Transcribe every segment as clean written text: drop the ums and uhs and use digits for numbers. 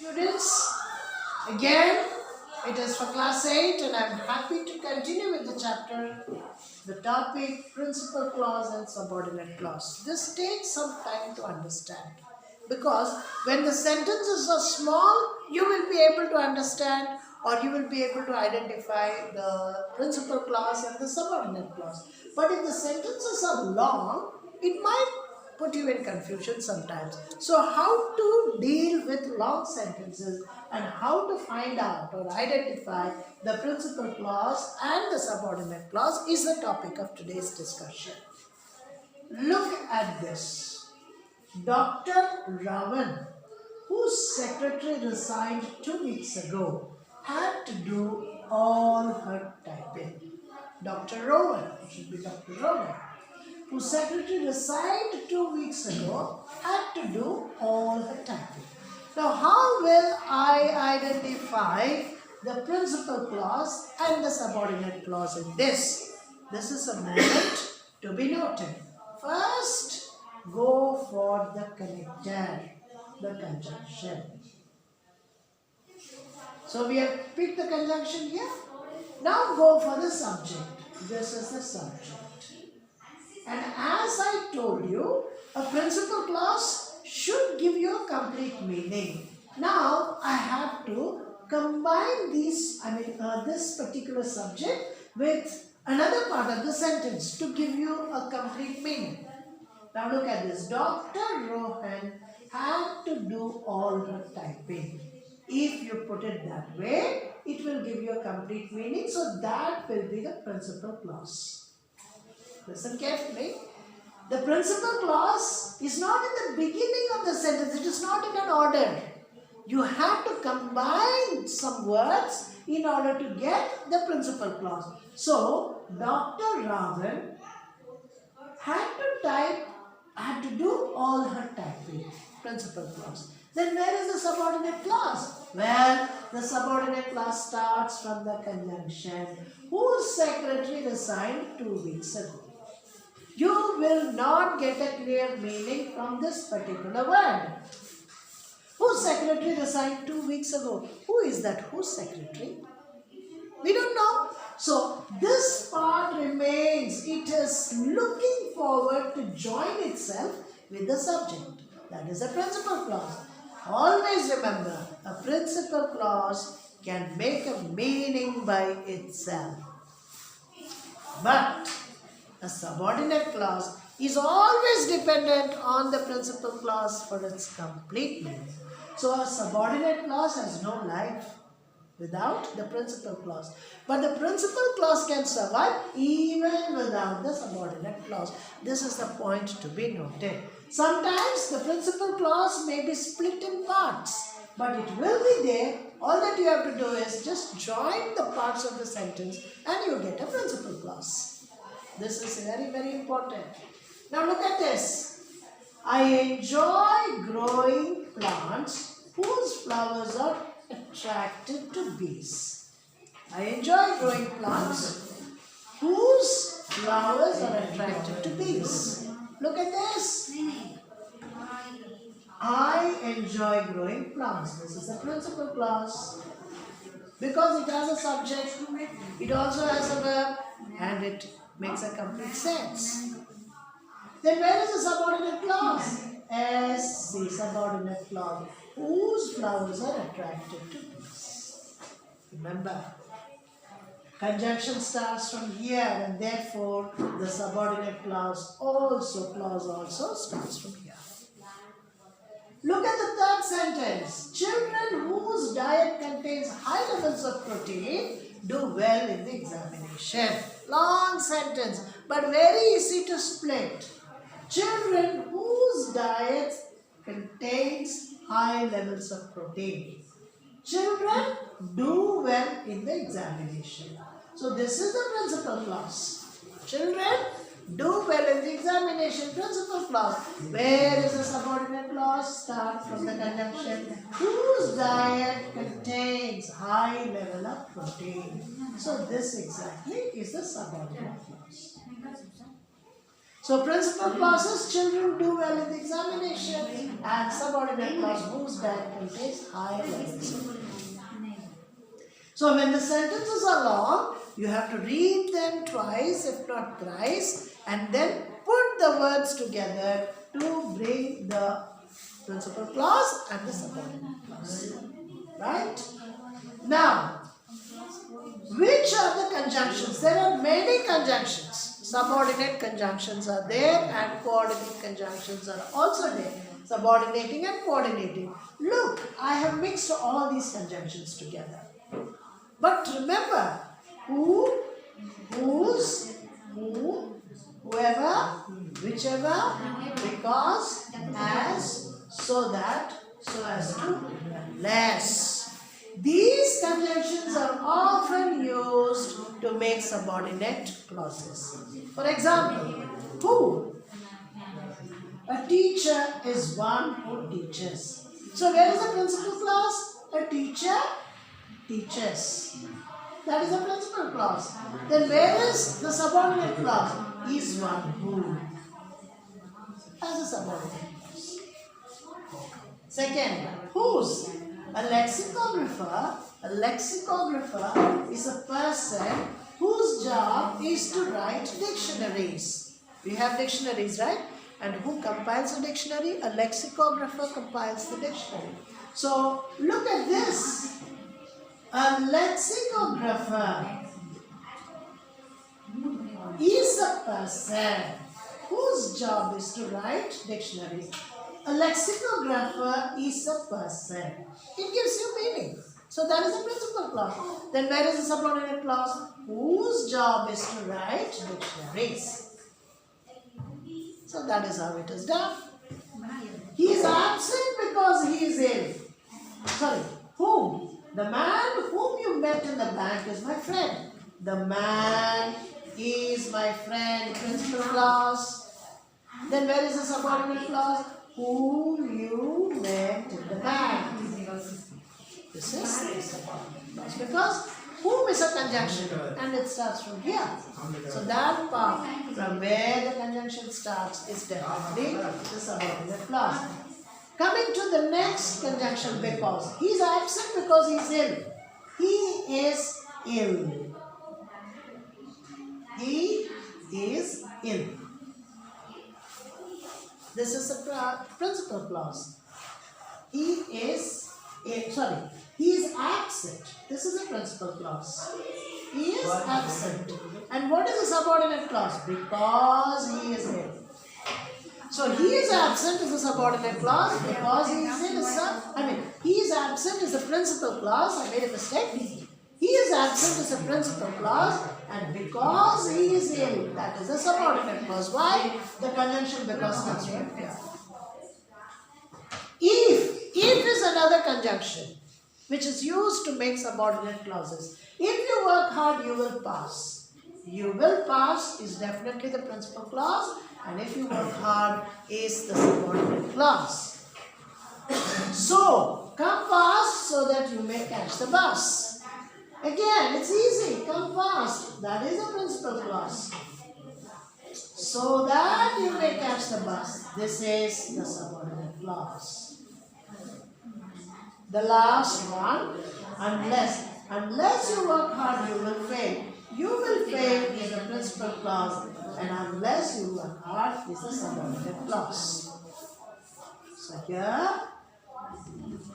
Students, again it is for class 8 and I am happy to continue with the chapter, the topic principal clause and subordinate clause. This takes some time to understand because when the sentences are small, you will be able to understand or you will be able to identify the principal clause and the subordinate clause. But if the sentences are long, it might put you in confusion sometimes. So how to deal with long sentences and how to find out or identify the principal clause and the subordinate clause is the topic of today's discussion. Look at this. Dr. Ravan, whose secretary resigned 2 weeks ago, had to do all her typing. Dr. Rowan, it should be Dr. Rowan, whose secretary resigned 2 weeks ago, had to do all her typing. Now, how will I identify the principal clause and the subordinate clause in this? This is a moment to be noted. First, go for the connector, the conjunction. So, we have picked the conjunction here. Now, go for the subject. This is the subject. And as I told you, a principal clause should give you a complete meaning. Now, I have to combine this particular subject with another part of the sentence to give you a complete meaning. Now, look at this. Dr. Rohan had to do all her typing. If you put it that way, it will give you a complete meaning. So, that will be the principal clause. Listen carefully. The principal clause is not in the beginning of the sentence. It is not in an order. You have to combine some words in order to get the principal clause. So, Dr. Ravan had to do all her typing. Principal clause. Then where is the subordinate clause? Well, the subordinate clause starts from the conjunction. Whose secretary resigned 2 weeks ago? You will not get a clear meaning from this particular word. Whose secretary resigned 2 weeks ago? Who is that? Whose secretary? We don't know. So, this part remains. It is looking forward to join itself with the subject. That is a principal clause. Always remember, a principal clause can make a meaning by itself. But a subordinate clause is always dependent on the principal clause for its complete meaning. So a subordinate clause has no life without the principal clause. But the principal clause can survive even without the subordinate clause. This is the point to be noted. Sometimes the principal clause may be split in parts, but it will be there. All that you have to do is just join the parts of the sentence and you get a principal clause. This is very, very important. Now look at this. I enjoy growing plants whose flowers are attracted to bees. I enjoy growing plants whose flowers are attracted to bees. Look at this. I enjoy growing plants. This is the principal clause. Because it has a subject, it also has a verb, and it makes a complete sense. Then where is the subordinate clause? S, the subordinate clause. Whose flowers are attracted to bees. Remember, conjunction starts from here and therefore the subordinate clause also starts from here. Look at the third sentence. Children whose diet contains high levels of protein do well in the examination. Long sentence, but very easy to split. Children whose diet contains high levels of protein. Children do well in the examination. So this is the principal clause. Children do well in the examination. Principal clause. Where is the subordinate clause? Start from the conjunction. Whose diet contains high level of protein. So this exactly is the subordinate clause. So principal clauses, children do well in the examination, and subordinate clause, whose bag contains high levels. So when the sentences are long, you have to read them twice, if not thrice, and then put the words together to bring the principal clause and the subordinate clause. Right? Now, which are the conjunctions? There are many conjunctions. Subordinate conjunctions are there and coordinate conjunctions are also there. Subordinating and coordinating. Look, I have mixed all these conjunctions together. But remember, who, whose, whom, whoever, whichever, because, as, so that, so as to, unless. These conjunctions are often used to make subordinate clauses. For example, who? A teacher is one who teaches. So where is the principal clause? A teacher teaches. That is the principal clause. Then where is the subordinate clause? Is one who. As a subordinate clause. Second, whose? A lexicographer is a person whose job is to write dictionaries. We have dictionaries, right? And who compiles a dictionary? A lexicographer compiles the dictionary. So look at this. A lexicographer is a person whose job is to write dictionaries. A lexicographer is a person. It gives you meaning. So that is the principal clause. Then where is the subordinate clause? Whose job is to write dictionaries. So that is how it is done. He is absent because he is ill. Sorry, whom? The man whom you met in the bank is my friend. The man is my friend. Principal clause. Then where is the subordinate clause? Whom you met in the bank. This is the subordinate clause. Because whom is a conjunction and it starts from here. So that part from where the conjunction starts is definitely the subordinate clause. Coming to the next conjunction, because. He is absent because he is ill. He is ill. He is ill. This is a principal clause. He is absent. This is a principal clause. He is absent. And what is the subordinate clause? Because he is ill. So he is absent is a subordinate clause. Because he is ill is he is absent is a principal clause. I made a mistake. He is absent is a principal clause, and because he is ill, that is a subordinate clause. Why? The conjunction because comes from here. If is another conjunction which is used to make subordinate clauses. If you work hard, you will pass. You will pass is definitely the principal clause, and if you work hard is the subordinate clause. So, come fast so that you may catch the bus. Again, it's easy. Come fast. That is a principal clause. So that you may catch the bus. This is the subordinate clause. The last one, unless you work hard, you will fail. You will fail is the principal clause, and unless you work hard is the subordinate clause. So here,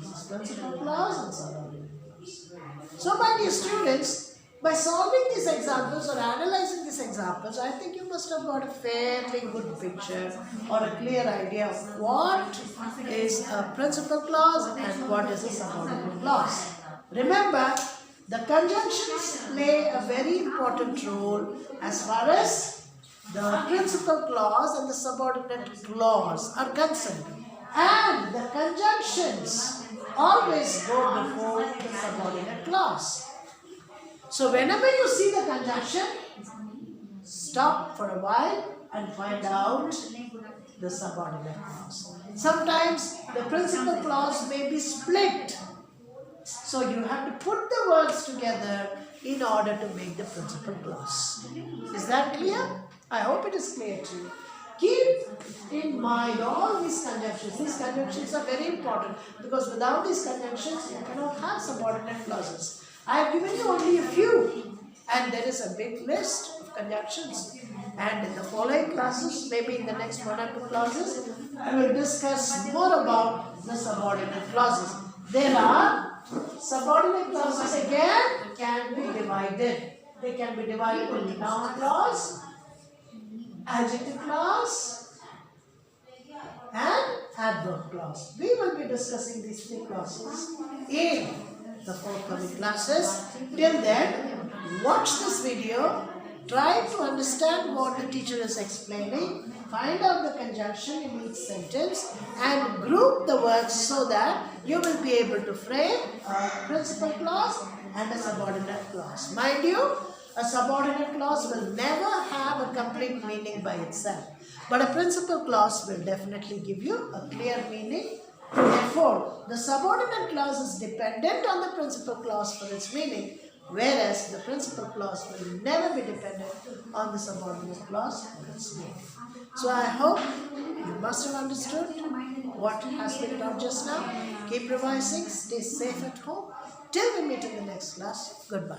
this is principal clause and subordinate clause. So my dear students, by solving these examples or analyzing these examples, I think you must have got a fairly good picture or a clear idea of what is a principal clause and what is a subordinate clause. Remember, the conjunctions play a very important role as far as the principal clause and the subordinate clause are concerned. And the conjunctions always go before the subordinate clause. So whenever you see the conjunction, stop for a while and find out the subordinate clause. Sometimes the principal clause may be split. So you have to put the words together in order to make the principal clause. Is that clear? I hope it is clear to you. Keep in mind all these conjunctions. These conjunctions are very important because without these conjunctions you cannot have subordinate clauses. I have given you only a few, and there is a big list of conjunctions. And in the following classes, maybe in the next 1 or 2 classes, I will discuss more about the subordinate clauses. There are subordinate clauses again can be divided. They can be divided into noun clause, adjective clause, and adverb clause. We will be discussing these 3 clauses in the forthcoming classes. Till then, watch this video, try to understand what the teacher is explaining, find out the conjunction in each sentence and group the words so that you will be able to frame a principal clause and a subordinate clause. Mind you, a subordinate clause will never have a complete meaning by itself, but a principal clause will definitely give you a clear meaning. Therefore, the subordinate clause is dependent on the principal clause for its meaning, whereas the principal clause will never be dependent on the subordinate clause for its meaning. So I hope you must have understood what has been taught just now. Keep revising, stay safe at home. Till we meet in the next class, goodbye.